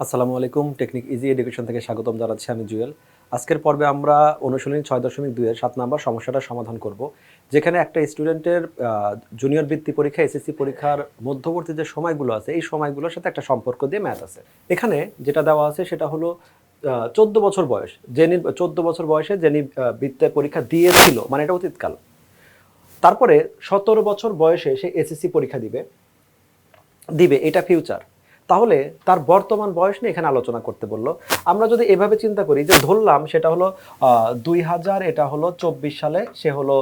আসসালামু আলাইকুম। Technique easy education থেকে স্বাগতম জানাচ্ছি আমি জুয়েল। আজকের পর্বে আমরা অনুশীলনী ৬.২ এর ৭ নাম্বার সমস্যাটা সমাধান করব। যেখানে একটা স্টুডেন্টের জুনিয়র বৃত্তি পরীক্ষা, এসএসসি পরীক্ষার মধ্যবর্তী যে সময়গুলো আছে, এই সময়গুলোর সাথে একটা সম্পর্ক দিয়ে ম্যাথ আছে। এখানে যেটা দেওয়া আছে সেটা হলো ১৪ বছর বয়স। যিনি ১৪ বছর বয়সে যিনি বৃত্তের পরীক্ষা দিয়েছিল, মানে এটা অতীতকাল। তারপরে ১৭ বছর বয়সে সে এসএসসি পরীক্ষা দিবে এটা ফিউচার। তাহলে তার বর্তমান বয়স নিয়ে এখানে আলোচনা করতে বললো। আমরা যদি এভাবে চিন্তা করি যে ধরলাম সেটা হলো ২০০০, এটা হলো ২৪ সালে সে হলো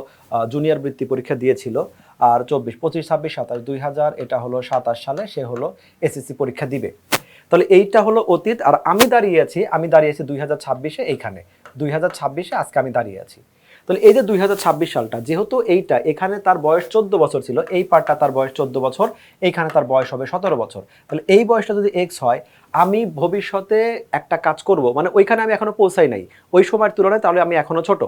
জুনিয়র বৃত্তি পরীক্ষা দিয়েছিল। আর ২৪, ২৫, ২৬, ২৭, ২০০০ এটা হলো ২৭ সালে সে হলো এসএসসি পরীক্ষা দিবে। তাহলে এইটা হলো অতীত, আর আমি দাঁড়িয়েছি ২০২৬-এ। এইখানে ২০২৬-এ আজকে আমি দাঁড়িয়ে আছি। তাহলে এই যে ২০২৬ সালটা, যেহেতু এইটা এখানে তার বয়স ১৪ বছর ছিল, এই পার্টটা তার বয়স ১৪ বছর, এইখানে তার বয়স হবে ১৭ বছর। তাহলে এই বয়সটা যদি এক্স হয়, আমি ভবিষ্যতে একটা কাজ করব, মানে ওইখানে আমি এখনো পৌঁছাই নাই ওই সময়ের তুলনায়, তাহলে আমি এখনো ছোট।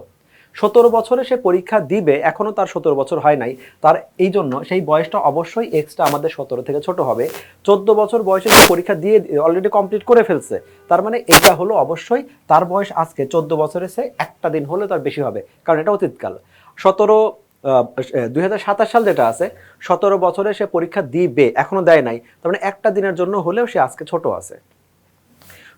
১৭ বছরে সে পরীক্ষা দিবে, এখনো তার ১৭ বছর হয় নাই। তার এই জন্য সেই বয়সটা অবশ্যই এক্সটা আমাদের ১৭ থেকে ছোট হবে। ১৪ বছর বয়সে সে পরীক্ষা দিয়ে অলরেডি কমপ্লিট করে ফেলছে, তার মানে এটা হলো অবশ্যই তার বয়স আজকে ১৪ বছরের সে একটা দিন হলে তার বেশি হবে, কারণ এটা অতীতকাল। ১৭ ২০২৭ সাল যেটা আছে, ১৭ বছরে সে পরীক্ষা দিবে, এখনো দেয় নাই, তার মানে একটা দিনের জন্য হলেও সে আজকে ছোট আছে।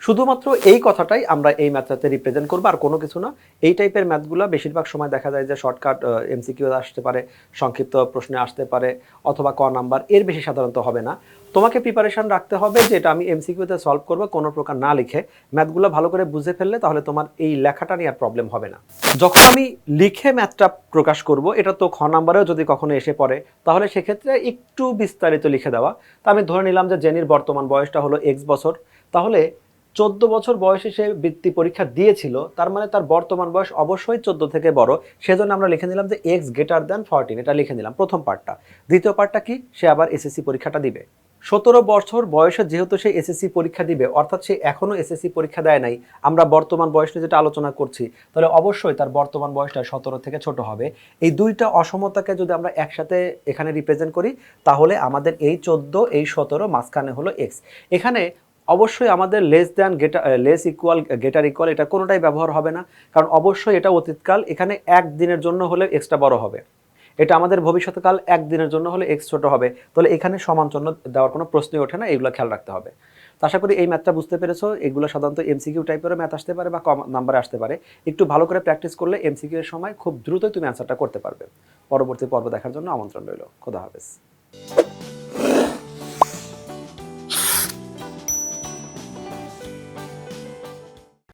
শুধুমাত্র এই কথাটাই আমরা এই ম্যাথটাতে রিপ্রেজেন্ট করবো, আর কোনো কিছু না। এই টাইপের ম্যাথগুলো বেশিরভাগ সময় দেখা যায় যে শর্টকাট এমসিকিউ আসতে পারে, সংক্ষিপ্ত প্রশ্নে আসতে পারে, অথবা ক নাম্বার, এর বেশি সাধারণত হবে না। তোমাকে প্রিপারেশন রাখতে হবে যে এটা আমি এমসিকিউতে সলভ করবো কোনো প্রকার না লিখে। ম্যাথগুলো ভালো করে বুঝে ফেললে তাহলে তোমার এই লেখাটা নিয়ে আর প্রবলেম হবে না। যখন আমি লিখে ম্যাথটা প্রকাশ করব, এটা তো খ নাম্বারেও যদি কখনো এসে পড়ে, তাহলে সেক্ষেত্রে একটু বিস্তারিত লিখে দেওয়া। তা আমি ধরে নিলাম যে জেনির বর্তমান বয়সটা হলো এক্স বছর, তাহলে ১৪ বছর বয়সে সে বৃত্তি পরীক্ষা দিয়েছিল, তার মানে তার বর্তমান বয়স অবশ্যই ১৪ থেকে বড়। সেজন্য আমরা লিখে নিলাম যে এক্স গ্রেটার দ্যান ১৪, এটা লিখে নিলাম প্রথম পার্টটা। দ্বিতীয় পার্টটা কি, সে আবার এসএসসি পরীক্ষাটা দিবে। ১৭ বছর বয়সে যেহেতু সে এসএসসি পরীক্ষা দিবে, অর্থাৎ সে এখনো এসএসসি পরীক্ষা দেয় নাই, আমরা বর্তমান বয়স নিয়ে যেটা আলোচনা করছি, তাহলে অবশ্যই তার বর্তমান বয়সটা ১৭ থেকে ছোট হবে। এই দুইটা অসমতাকে যদি আমরা একসাথে এখানে রিপ্রেজেন্ট করি, তাহলে আমাদের এই ১৪, এই ১৭, মাঝখানে হলো এক্স। এখানে অবশ্যই আমাদের less than greater, less equal, greater equal, এটা কোনোটাই ব্যবহার হবে না, কারণ অবশ্যই এটা অতীতকাল। এখানে একদিনের জন্য হলে এক্সটা বড় হবে, এটা আমাদের ভবিষ্যৎকাল, একদিনের জন্য হলে এক্স ছোট হবে। তাহলে এখানে সমান চিহ্ন দেওয়ার কোনো প্রশ্নই ওঠে না, এগুলো খেয়াল রাখতে হবে। তো আশা করি এই ম্যাথটা বুঝতে পেরেছো। এগুলো সাধারণত এমসিকিউ টাইপেরও ম্যাথ আসতে পারে বা কম নাম্বারে আসতে পারে। একটু ভালো করে প্র্যাকটিস করলে এমসিকিউ এর সময় খুব দ্রুতই তুমি অ্যান্সারটা করতে পারবে। পরবর্তী পর্ব দেখার জন্য আমন্ত্রণ রইল। খোদা হাফেজ।